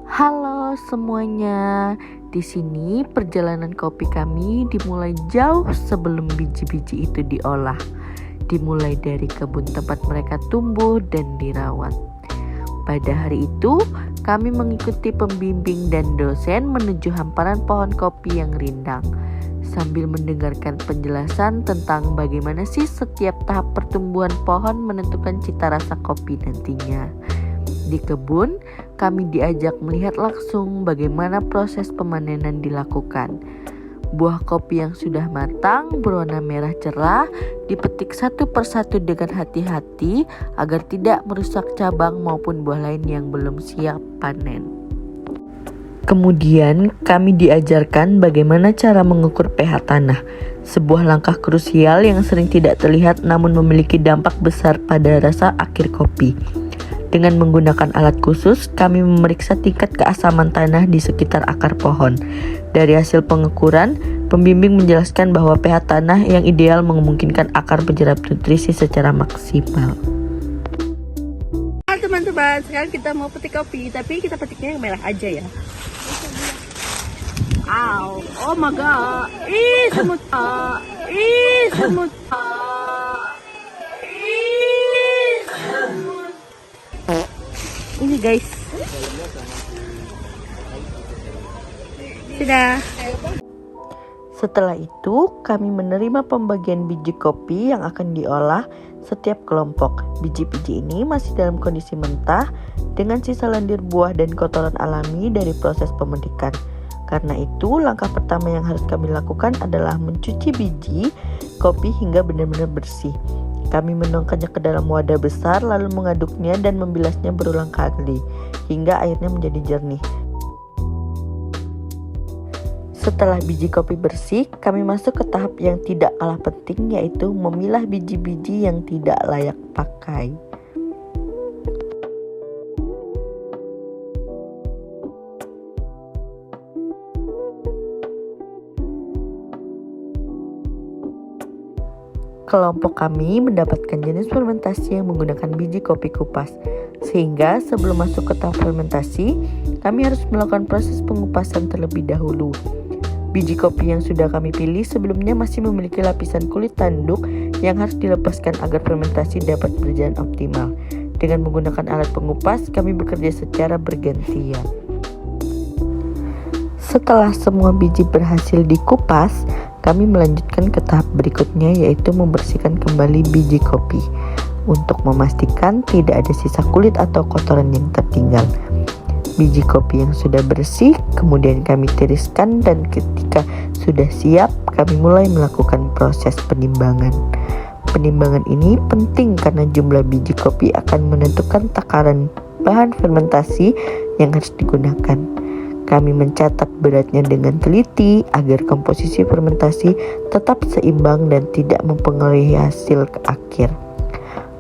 Halo semuanya, di sini perjalanan kopi kami dimulai jauh sebelum biji-biji itu diolah. Dimulai dari kebun tempat mereka tumbuh dan dirawat. Pada hari itu, kami mengikuti pembimbing dan dosen menuju hamparan pohon kopi yang rindang, sambil mendengarkan penjelasan tentang bagaimana sih setiap tahap pertumbuhan pohon menentukan cita rasa kopi nantinya. Di kebun, kami diajak melihat langsung bagaimana proses pemanenan dilakukan. Buah kopi yang sudah matang berwarna merah cerah dipetik satu persatu dengan hati-hati agar tidak merusak cabang maupun buah lain yang belum siap panen. Kemudian kami diajarkan bagaimana cara mengukur pH tanah, sebuah langkah krusial yang sering tidak terlihat namun memiliki dampak besar pada rasa akhir kopi. Dengan menggunakan alat khusus, kami memeriksa tingkat keasaman tanah di sekitar akar pohon. Dari hasil pengukuran, pembimbing menjelaskan bahwa pH tanah yang ideal memungkinkan akar menyerap nutrisi secara maksimal. Teman-teman, sekarang kita mau petik kopi, tapi kita petiknya yang merah aja ya. Oh my god. Semut. Semut. Ini guys. Sudah. Setelah itu, kami menerima pembagian biji kopi yang akan diolah setiap kelompok. Biji-biji ini masih dalam kondisi mentah dengan sisa lendir buah dan kotoran alami dari proses pemetikan. Karena itu, langkah pertama yang harus kami lakukan adalah mencuci biji kopi hingga benar-benar bersih. Kami menuangkannya ke dalam wadah besar lalu mengaduknya dan membilasnya berulang kali hingga airnya menjadi jernih. Setelah biji kopi bersih, kami masuk ke tahap yang tidak kalah penting, yaitu memilah biji-biji yang tidak layak pakai. Kelompok kami mendapatkan jenis fermentasi yang menggunakan biji kopi kupas, sehingga sebelum masuk ke tahap fermentasi, kami harus melakukan proses pengupasan terlebih dahulu. Biji kopi yang sudah kami pilih sebelumnya masih memiliki lapisan kulit tanduk yang harus dilepaskan agar fermentasi dapat berjalan optimal. Dengan menggunakan alat pengupas, kami bekerja secara bergantian. Setelah semua biji berhasil dikupas, kami melanjutkan ke tahap berikutnya, yaitu membersihkan kembali biji kopi untuk memastikan tidak ada sisa kulit atau kotoran yang tertinggal. Biji kopi yang sudah bersih kemudian kami tiriskan dan ketika sudah siap kami mulai melakukan proses penimbangan. Penimbangan ini penting karena jumlah biji kopi akan menentukan takaran bahan fermentasi yang harus digunakan. Kami mencatat beratnya dengan teliti agar komposisi fermentasi tetap seimbang dan tidak mempengaruhi hasil akhir.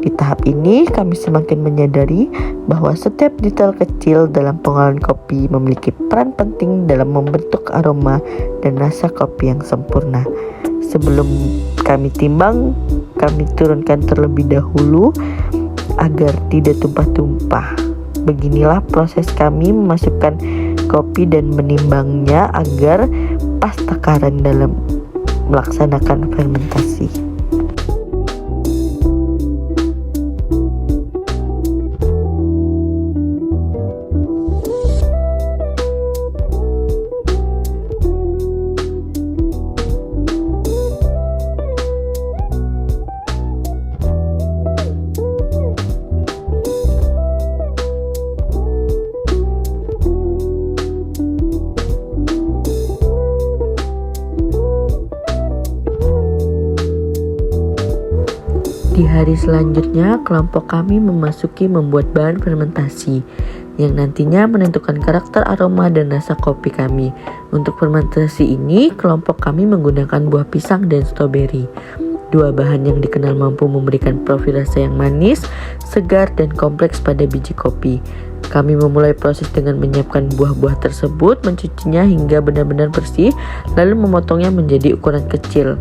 Di tahap ini, kami semakin menyadari bahwa setiap detail kecil dalam pengolahan kopi memiliki peran penting dalam membentuk aroma dan rasa kopi yang sempurna. Sebelum kami timbang, kami turunkan terlebih dahulu agar tidak tumpah-tumpah. Beginilah proses kami memasukkan kopi dan menimbangnya agar pas takaran dalam melaksanakan fermentasi. Di hari selanjutnya, kelompok kami memasuki membuat bahan fermentasi yang nantinya menentukan karakter aroma dan rasa kopi kami. Untuk fermentasi ini, kelompok kami menggunakan buah pisang dan stroberi. Dua bahan yang dikenal mampu memberikan profil rasa yang manis, segar, dan kompleks pada biji kopi. Kami memulai proses dengan menyiapkan buah-buah tersebut, mencucinya hingga benar-benar bersih, lalu memotongnya menjadi ukuran kecil.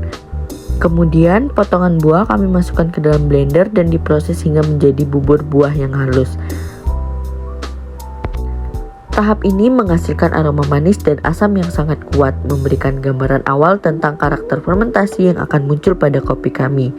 Kemudian potongan buah kami masukkan ke dalam blender dan diproses hingga menjadi bubur buah yang halus. Tahap ini menghasilkan aroma manis dan asam yang sangat kuat, memberikan gambaran awal tentang karakter fermentasi yang akan muncul pada kopi kami.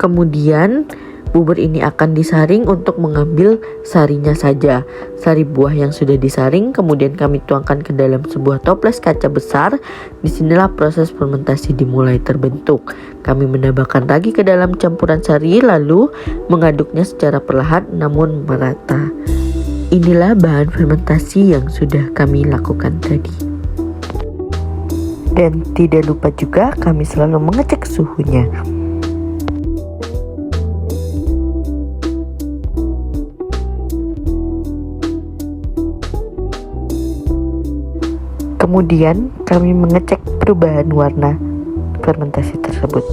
Kemudian, bubur ini akan disaring untuk mengambil sarinya saja. Sari buah yang sudah disaring kemudian kami tuangkan ke dalam sebuah toples kaca besar. Disinilah proses fermentasi dimulai terbentuk. Kami menambahkan ragi ke dalam campuran sari lalu mengaduknya secara perlahan namun merata. Inilah bahan fermentasi yang sudah kami lakukan tadi. Dan tidak lupa juga kami selalu mengecek suhunya. Kemudian kami mengecek perubahan warna fermentasi tersebut.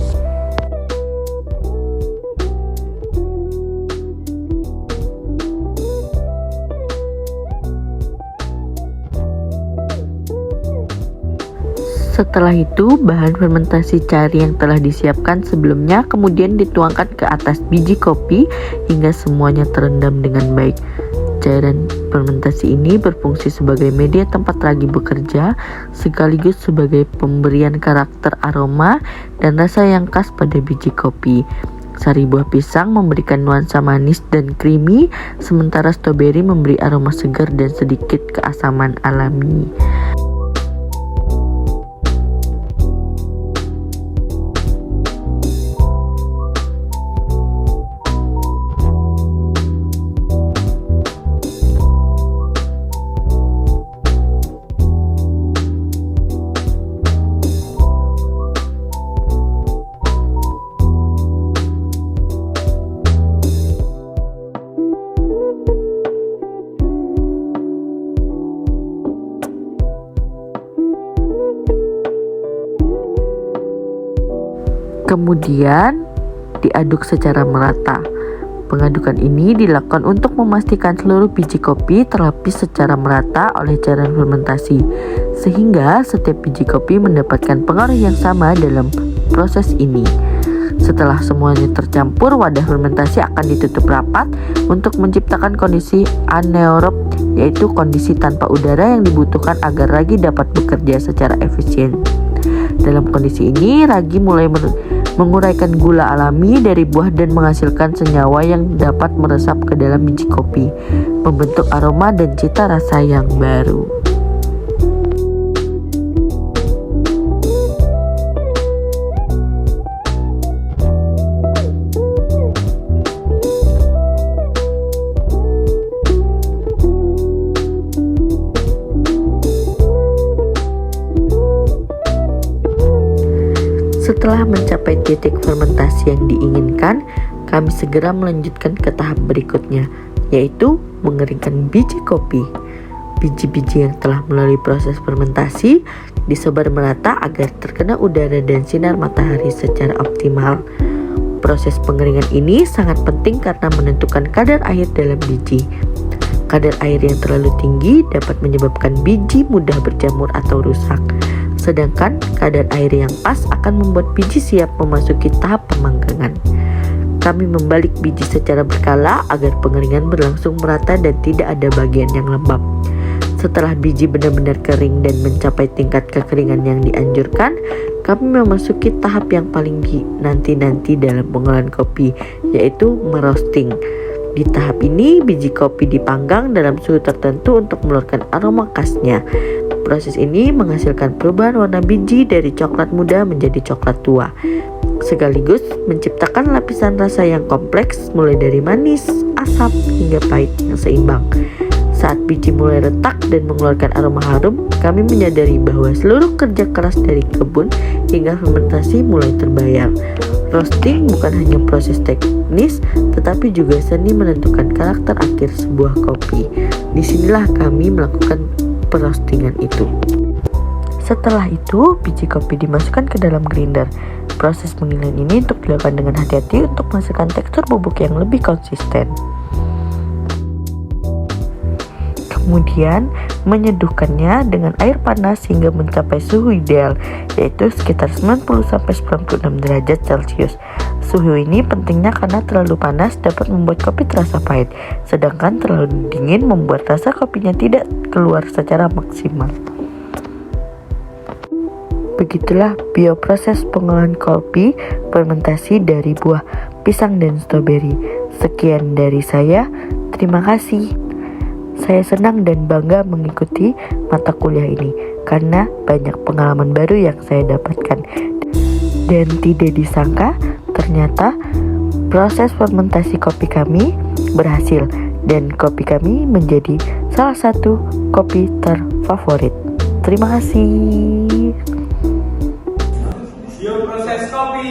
Setelah itu, bahan fermentasi cari yang telah disiapkan sebelumnya kemudian dituangkan ke atas biji kopi hingga semuanya terendam dengan baik. Cairan fermentasi ini berfungsi sebagai media tempat ragi bekerja, sekaligus sebagai pemberian karakter aroma dan rasa yang khas pada biji kopi. Sari buah pisang memberikan nuansa manis dan creamy, sementara stroberi memberi aroma segar dan sedikit keasaman alami. Kemudian diaduk secara merata. Pengadukan ini dilakukan untuk memastikan seluruh biji kopi terlapis secara merata oleh cairan fermentasi, sehingga setiap biji kopi mendapatkan pengaruh yang sama dalam proses ini. Setelah semuanya tercampur, wadah fermentasi akan ditutup rapat untuk menciptakan kondisi anaerob, yaitu kondisi tanpa udara yang dibutuhkan agar ragi dapat bekerja secara efisien. Dalam kondisi ini, ragi mulai menguraikan gula alami dari buah dan menghasilkan senyawa yang dapat meresap ke dalam biji kopi, membentuk aroma dan cita rasa yang baru. Setelah mencapai titik fermentasi yang diinginkan, kami segera melanjutkan ke tahap berikutnya, yaitu mengeringkan biji kopi. Biji-biji yang telah melalui proses fermentasi disebar merata agar terkena udara dan sinar matahari secara optimal. Proses pengeringan ini sangat penting karena menentukan kadar air dalam biji. Kadar air yang terlalu tinggi dapat menyebabkan biji mudah berjamur atau rusak. Sedangkan kadar air yang pas akan membuat biji siap memasuki tahap pemanggangan. Kami membalik biji secara berkala agar pengeringan berlangsung merata dan tidak ada bagian yang lembab. Setelah biji benar-benar kering dan mencapai tingkat kekeringan yang dianjurkan, kami memasuki tahap yang paling dinanti-nanti dalam pengolahan kopi, yaitu merosting. Di tahap ini, biji kopi dipanggang dalam suhu tertentu untuk mengeluarkan aroma khasnya. Proses ini menghasilkan perubahan warna biji dari coklat muda menjadi coklat tua, sekaligus menciptakan lapisan rasa yang kompleks mulai dari manis, asam, hingga pahit yang seimbang. Saat biji mulai retak dan mengeluarkan aroma harum, kami menyadari bahwa seluruh kerja keras dari kebun hingga fermentasi mulai terbayar. Roasting bukan hanya proses teknis, tetapi juga seni menentukan karakter akhir sebuah kopi. Disinilah kami melakukan perostingan itu. Setelah itu, biji kopi dimasukkan ke dalam grinder. Proses pengilingan ini untuk dilakukan dengan hati-hati untuk menghasilkan tekstur bubuk yang lebih konsisten. Kemudian, menyeduhkannya dengan air panas hingga mencapai suhu ideal, yaitu sekitar 90-96 derajat Celcius. Suhu ini pentingnya karena terlalu panas dapat membuat kopi terasa pahit, sedangkan terlalu dingin membuat rasa kopinya tidak keluar secara maksimal. Begitulah bioproses pengolahan kopi fermentasi dari buah pisang dan stroberi. Sekian dari saya, terima kasih. Saya senang dan bangga mengikuti mata kuliah ini karena banyak pengalaman baru yang saya dapatkan. Dan tidak disangka, ternyata proses fermentasi kopi kami berhasil dan kopi kami menjadi salah satu kopi terfavorit. Terima kasih. Bioproses kopi.